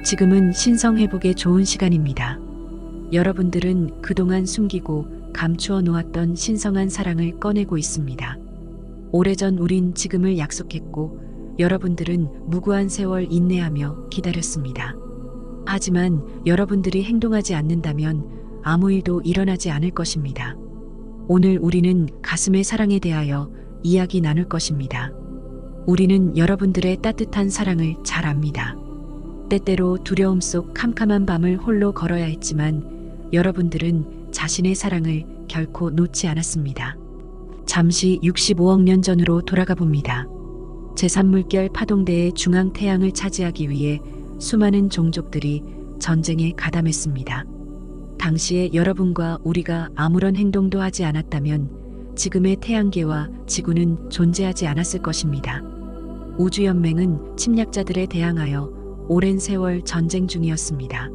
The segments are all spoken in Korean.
지금은 신성회복에 좋은 시간입니다. 여러분들은 그동안 숨기고 감추어 놓았던 신성한 사랑을 꺼내고 있습니다. 오래전 우린 지금을 약속했고 여러분들은 무고한 세월 인내하며 기다렸습니다. 하지만 여러분들이 행동하지 않는다면 아무 일도 일어나지 않을 것입니다. 오늘 우리는 가슴의 사랑에 대하여 이야기 나눌 것입니다. 우리는 여러분들의 따뜻한 사랑을 잘 압니다. 때때로 두려움 속 캄캄한 밤을 홀로 걸어야 했지만 여러분들은 자신의 사랑을 결코 놓지 않았습니다. 잠시 65억 년 전으로 돌아가 봅니다. 제3물결 파동대의 중앙 태양을 차지하기 위해 수많은 종족들이 전쟁에 가담했습니다. 당시에 여러분과 우리가 아무런 행동도 하지 않았다면 지금의 태양계와 지구는 존재하지 않았을 것입니다. 우주연맹은 침략자들에 대항하여 오랜 세월 전쟁 중이었습니다.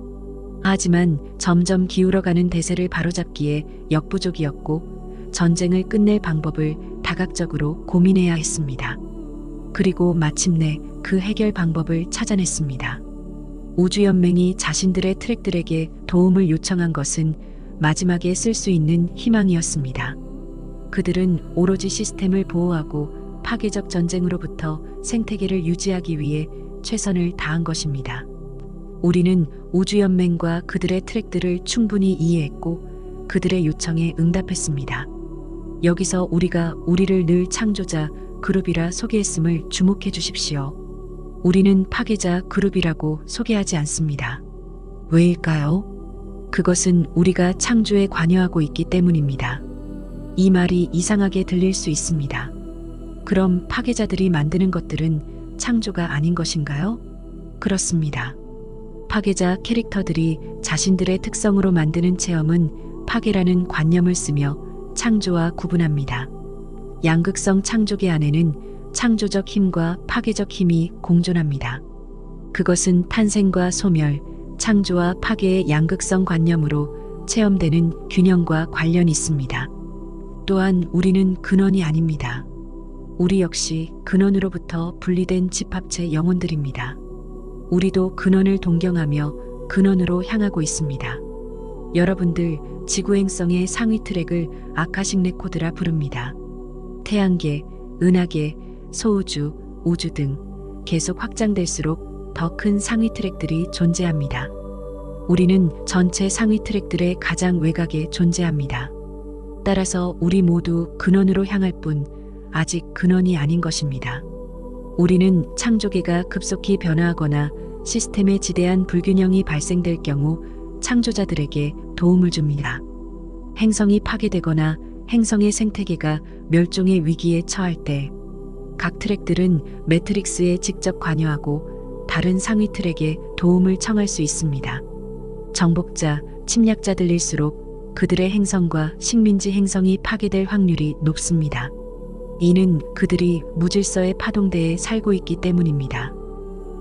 하지만 점점 기울어가는 대세를 바로잡기에 역부족이었고 전쟁을 끝낼 방법을 다각적으로 고민해야 했습니다. 그리고 마침내 그 해결 방법을 찾아냈습니다. 우주연맹이 자신들의 트랙들에게 도움을 요청한 것은 마지막에 쓸 수 있는 희망이었습니다. 그들은 오로지 시스템을 보호하고 파괴적 전쟁으로부터 생태계를 유지하기 위해 최선을 다한 것입니다. 우리는 우주연맹과 그들의 트랙들을 충분히 이해했고 그들의 요청에 응답했습니다. 여기서 우리가 우리를 늘 창조자 그룹이라 소개했음을 주목해 주십시오. 우리는 파괴자 그룹이라고 소개하지 않습니다. 왜일까요? 그것은 우리가 창조에 관여하고 있기 때문입니다. 이 말이 이상하게 들릴 수 있습니다. 그럼 파괴자들이 만드는 것들은 창조가 아닌 것인가요? 그렇습니다. 파괴자 캐릭터들이 자신들의 특성으로 만드는 체험은 파괴라는 관념을 쓰며 창조와 구분합니다. 양극성 창조계 안에는 창조적 힘과 파괴적 힘이 공존합니다. 그것은 탄생과 소멸, 창조와 파괴의 양극성 관념으로 체험되는 균형과 관련이 있습니다. 또한 우리는 근원이 아닙니다. 우리 역시 근원으로부터 분리된 집합체 영혼들입니다. 우리도 근원을 동경하며 근원으로 향하고 있습니다. 여러분들 지구행성의 상위 트랙을 아카식 레코드라 부릅니다. 태양계, 은하계, 소우주, 우주 등 계속 확장될수록 더 큰 상위 트랙들이 존재합니다. 우리는 전체 상위 트랙들의 가장 외곽에 존재합니다. 따라서 우리 모두 근원으로 향할 뿐 아직 근원이 아닌 것입니다. 우리는 창조계가 급속히 변화하거나 시스템에 지대한 불균형이 발생될 경우 창조자들에게 도움을 줍니다. 행성이 파괴되거나 행성의 생태계가 멸종의 위기에 처할 때 각 트랙들은 매트릭스에 직접 관여하고 다른 상위 트랙에 도움을 청할 수 있습니다. 정복자, 침략자들일수록 그들의 행성과 식민지 행성이 파괴될 확률이 높습니다. 이는 그들이 무질서의 파동대에 살고 있기 때문입니다.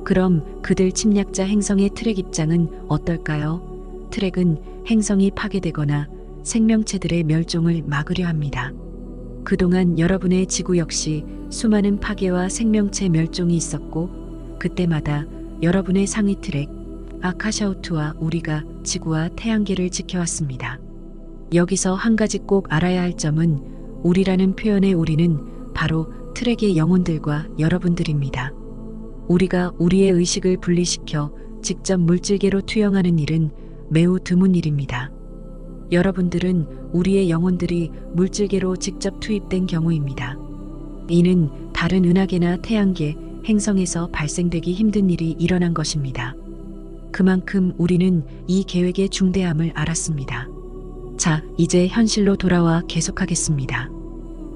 그럼 그들 침략자 행성의 트랙 입장은 어떨까요? 트랙은 행성이 파괴되거나 생명체들의 멸종을 막으려 합니다. 그동안 여러분의 지구 역시 수많은 파괴와 생명체 멸종이 있었고 그때마다 여러분의 상위 트랙 아카샤우트와 우리가 지구와 태양계를 지켜왔습니다. 여기서 한 가지 꼭 알아야 할 점은 우리라는 표현의 우리는 바로 트랙의 영혼들과 여러분들입니다. 우리가 우리의 의식을 분리시켜 직접 물질계로 투영하는 일은 매우 드문 일입니다. 여러분들은 우리의 영혼들이 물질계로 직접 투입된 경우입니다. 이는 다른 은하계나 태양계, 행성에서 발생되기 힘든 일이 일어난 것입니다. 그만큼 우리는 이 계획의 중대함을 알았습니다. 자, 이제 현실로 돌아와 계속하겠습니다.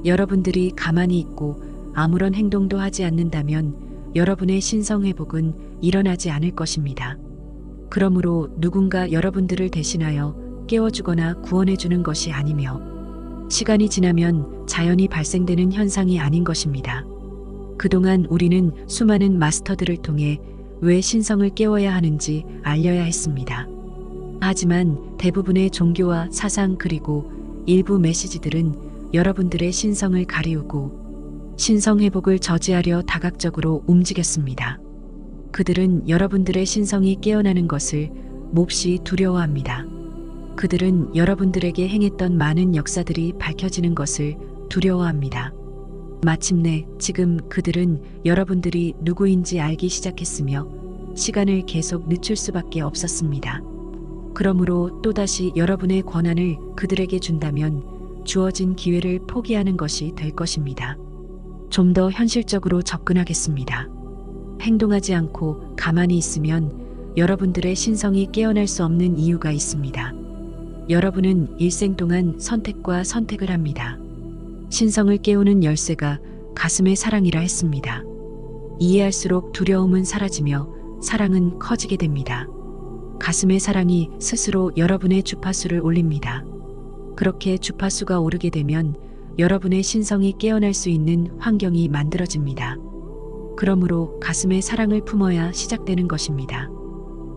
여러분들이 가만히 있고 아무런 행동도 하지 않는다면 여러분의 신성회복은 일어나지 않을 것입니다. 그러므로 누군가 여러분들을 대신하여 깨워주거나 구원해주는 것이 아니며 시간이 지나면 자연히 발생되는 현상이 아닌 것입니다. 그동안 우리는 수많은 마스터들을 통해 왜 신성을 깨워야 하는지 알려야 했습니다. 하지만 대부분의 종교와 사상 그리고 일부 메시지들은 여러분들의 신성을 가리우고 신성 회복을 저지하려 다각적으로 움직였습니다. 그들은 여러분들의 신성이 깨어나는 것을 몹시 두려워합니다. 그들은 여러분들에게 행했던 많은 역사들이 밝혀지는 것을 두려워합니다. 마침내 지금 그들은 여러분들이 누구인지 알기 시작했으며 시간을 계속 늦출 수밖에 없었습니다. 그러므로 또다시 여러분의 권한을 그들에게 준다면 주어진 기회를 포기하는 것이 될 것입니다. 좀 더 현실적으로 접근하겠습니다. 행동하지 않고 가만히 있으면 여러분들의 신성이 깨어날 수 없는 이유가 있습니다. 여러분은 일생 동안 선택과 선택을 합니다. 신성을 깨우는 열쇠가 가슴의 사랑이라 했습니다. 이해할수록 두려움은 사라지며 사랑은 커지게 됩니다. 가슴의 사랑이 스스로 여러분의 주파수를 올립니다. 그렇게 주파수가 오르게 되면 여러분의 신성이 깨어날 수 있는 환경이 만들어집니다. 그러므로 가슴의 사랑을 품어야 시작되는 것입니다.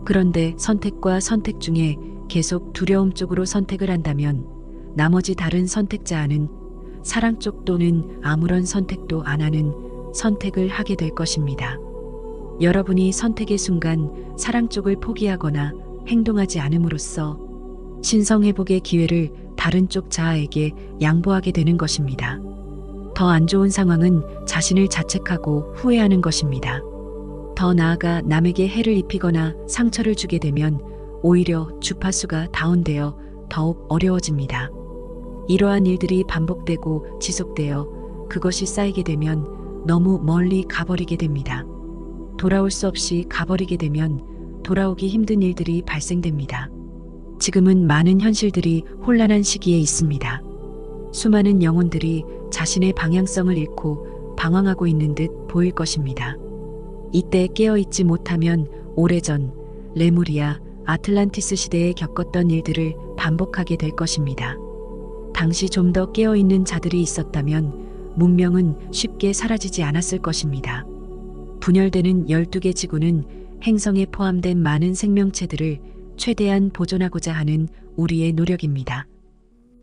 그런데 선택과 선택 중에 계속 두려움 쪽으로 선택을 한다면 나머지 다른 선택자는 사랑 쪽 또는 아무런 선택도 안 하는 선택을 하게 될 것입니다. 여러분이 선택의 순간 사랑 쪽을 포기하거나 행동하지 않음으로써 신성회복의 기회를 다른 쪽 자아에게 양보하게 되는 것입니다. 더 안 좋은 상황은 자신을 자책하고 후회하는 것입니다. 더 나아가 남에게 해를 입히거나 상처를 주게 되면 오히려 주파수가 다운되어 더욱 어려워집니다. 이러한 일들이 반복되고 지속되어 그것이 쌓이게 되면 너무 멀리 가버리게 됩니다. 돌아올 수 없이 가버리게 되면 돌아오기 힘든 일들이 발생됩니다. 지금은 많은 현실들이 혼란한 시기에 있습니다. 수많은 영혼들이 자신의 방향성을 잃고 방황하고 있는 듯 보일 것입니다. 이때 깨어있지 못하면 오래전 레무리아, 아틀란티스 시대에 겪었던 일들을 반복하게 될 것입니다. 당시 좀 더 깨어있는 자들이 있었다면 문명은 쉽게 사라지지 않았을 것입니다. 분열되는 12개 지구는 행성에 포함된 많은 생명체들을 최대한 보존하고자 하는 우리의 노력입니다.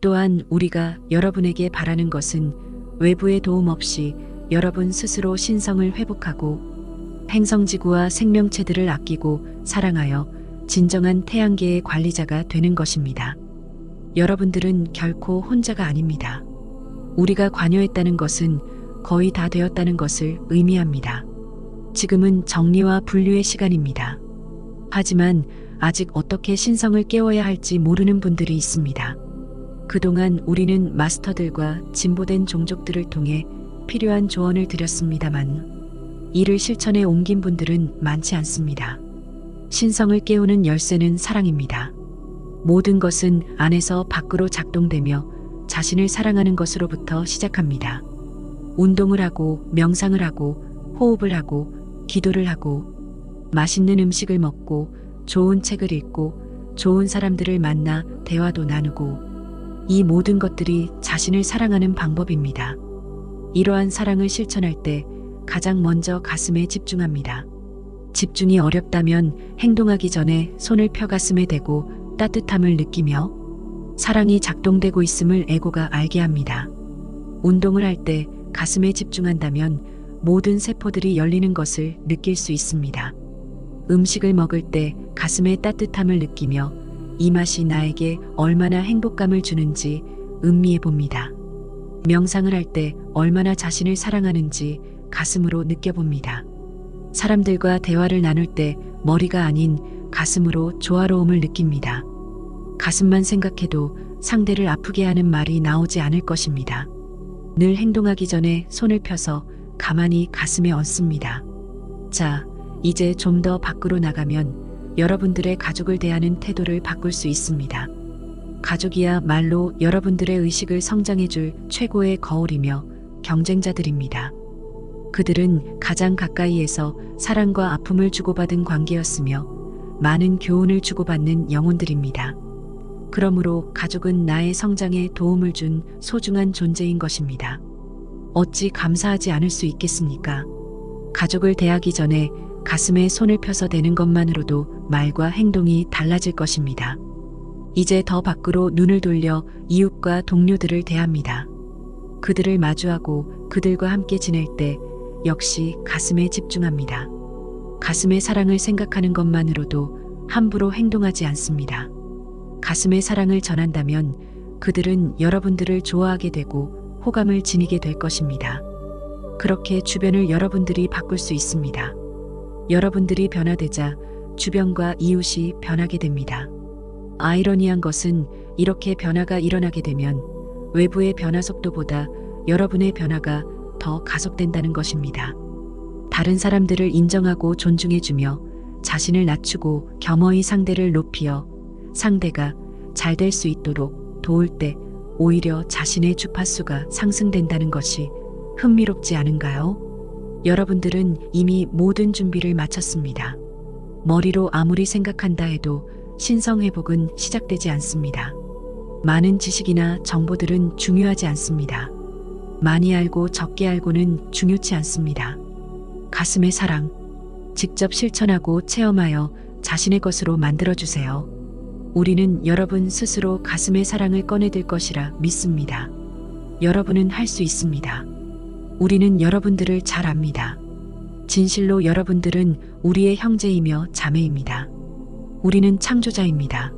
또한 우리가 여러분에게 바라는 것은 외부의 도움 없이 여러분 스스로 신성을 회복하고 행성지구와 생명체들을 아끼고 사랑하여 진정한 태양계의 관리자가 되는 것입니다. 여러분들은 결코 혼자가 아닙니다. 우리가 관여했다는 것은 거의 다 되었다는 것을 의미합니다. 지금은 정리와 분류의 시간입니다. 하지만 아직 어떻게 신성을 깨워야 할지 모르는 분들이 있습니다. 그동안 우리는 마스터들과 진보된 종족들을 통해 필요한 조언을 드렸습니다만 이를 실천에 옮긴 분들은 많지 않습니다. 신성을 깨우는 열쇠는 사랑입니다. 모든 것은 안에서 밖으로 작동되며 자신을 사랑하는 것으로부터 시작합니다. 운동을 하고 명상을 하고 호흡을 하고 기도를 하고 맛있는 음식을 먹고 좋은 책을 읽고 좋은 사람들을 만나 대화도 나누고 이 모든 것들이 자신을 사랑하는 방법입니다. 이러한 사랑을 실천할 때 가장 먼저 가슴에 집중합니다. 집중이 어렵다면 행동하기 전에 손을 펴 가슴에 대고 따뜻함을 느끼며 사랑이 작동되고 있음을 에고가 알게 합니다. 운동을 할 때 가슴에 집중한다면 모든 세포들이 열리는 것을 느낄 수 있습니다. 음식을 먹을 때 가슴의 따뜻함을 느끼며 이 맛이 나에게 얼마나 행복감을 주는지 음미해 봅니다. 명상을 할 때 얼마나 자신을 사랑하는지 가슴으로 느껴봅니다. 사람들과 대화를 나눌 때 머리가 아닌 가슴으로 조화로움을 느낍니다. 가슴만 생각해도 상대를 아프게 하는 말이 나오지 않을 것입니다. 늘 행동하기 전에 손을 펴서 가만히 가슴에 얹습니다. 자, 이제 좀 더 밖으로 나가면 여러분들의 가족을 대하는 태도를 바꿀 수 있습니다. 가족이야말로 여러분들의 의식을 성장해줄 최고의 거울이며 경쟁자들입니다. 그들은 가장 가까이에서 사랑과 아픔을 주고받은 관계였으며 많은 교훈을 주고받는 영혼들입니다. 그러므로 가족은 나의 성장에 도움을 준 소중한 존재인 것입니다. 어찌 감사하지 않을 수 있겠습니까? 가족을 대하기 전에 가슴에 손을 펴서 대는 것만으로도 말과 행동이 달라질 것입니다. 이제 더 밖으로 눈을 돌려 이웃과 동료들을 대합니다. 그들을 마주하고 그들과 함께 지낼 때 역시 가슴에 집중합니다. 가슴의 사랑을 생각하는 것만으로도 함부로 행동하지 않습니다. 가슴의 사랑을 전한다면 그들은 여러분들을 좋아하게 되고 호감을 지니게 될 것입니다. 그렇게 주변을 여러분들이 바꿀 수 있습니다. 여러분들이 변화되자 주변과 이웃이 변하게 됩니다. 아이러니한 것은 이렇게 변화가 일어나게 되면 외부의 변화 속도보다 여러분의 변화가 더 가속된다는 것입니다. 다른 사람들을 인정하고 존중해주며 자신을 낮추고 겸허히 상대를 높이어 상대가 잘 될 수 있도록 도울 때 오히려 자신의 주파수가 상승된다는 것이 흥미롭지 않은가요? 여러분들은 이미 모든 준비를 마쳤습니다. 머리로 아무리 생각한다 해도 신성회복은 시작되지 않습니다. 많은 지식이나 정보들은 중요하지 않습니다. 많이 알고 적게 알고는 중요치 않습니다. 가슴의 사랑, 직접 실천하고 체험하여 자신의 것으로 만들어주세요. 우리는 여러분 스스로 가슴의 사랑을 꺼내들 것이라 믿습니다. 여러분은 할 수 있습니다. 우리는 여러분들을 잘 압니다. 진실로 여러분들은 우리의 형제이며 자매입니다. 우리는 창조자입니다.